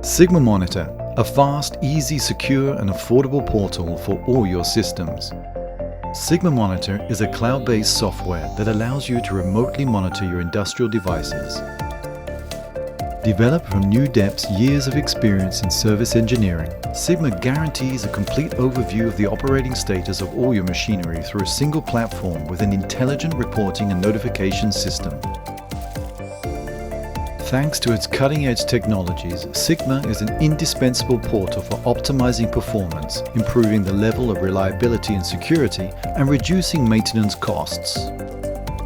Sigma Monitor, a fast, easy, secure and affordable portal for all your systems. Sigma Monitor is a cloud-based software that allows you to remotely monitor your industrial devices. Developed from NewDep's years of experience in service engineering, Sigma guarantees a complete overview of the operating status of all your machinery through a single platform with an intelligent reporting and notification system. Thanks to its cutting-edge technologies, Sigma is an indispensable portal for optimizing performance, improving the level of reliability and security, and reducing maintenance costs.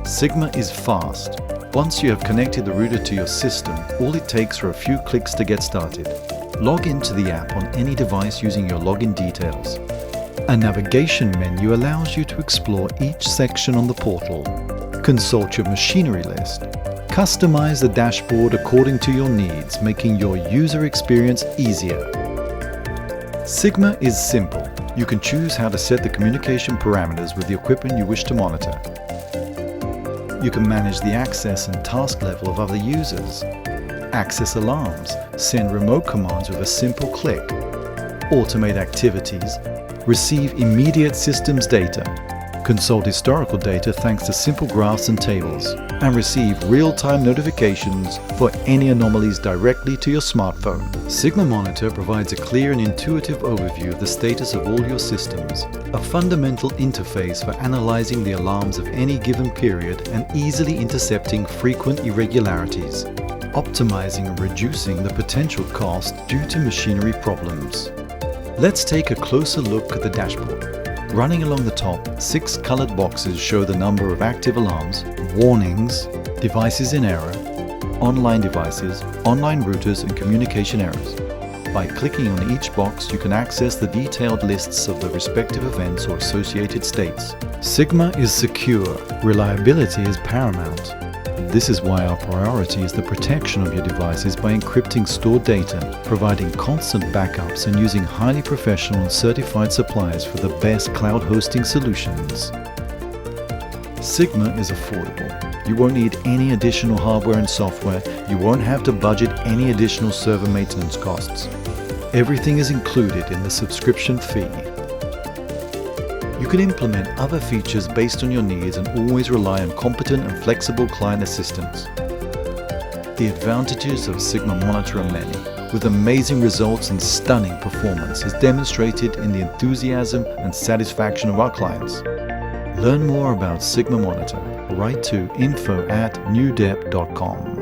Sigma is fast. Once you have connected the router to your system, all it takes are a few clicks to get started. Log into the app on any device using your login details. A navigation menu allows you to explore each section on the portal, consult your machinery list, customize the dashboard according to your needs, making your user experience easier. Sigma is simple. You can choose how to set the communication parameters with the equipment you wish to monitor. You can manage the access and task level of other users, access alarms, send remote commands with a simple click, automate activities, receive immediate systems data, consult historical data thanks to simple graphs and tables, and receive real-time notifications for any anomalies directly to your smartphone. Sigma Monitor provides a clear and intuitive overview of the status of all your systems, a fundamental interface for analyzing the alarms of any given period and easily intercepting frequent irregularities, optimizing and reducing the potential cost due to machinery problems. Let's take a closer look at the dashboard. Running along the top, 6 colored boxes show the number of active alarms, warnings, devices in error, online devices, online routers, and communication errors. By clicking on each box, you can access the detailed lists of the respective events or associated states. Sigma is secure. Reliability is paramount. This is why our priority is the protection of your devices by encrypting stored data, providing constant backups, and using highly professional and certified suppliers for the best cloud hosting solutions. Sigma is affordable. You won't need any additional hardware and software. You won't have to budget any additional server maintenance costs. Everything is included in the subscription fee. You can implement other features based on your needs and always rely on competent and flexible client assistance. The advantages of Sigma Monitor are many, with amazing results and stunning performance as demonstrated in the enthusiasm and satisfaction of our clients. Learn more about Sigma Monitor. Write to info@newdep.com.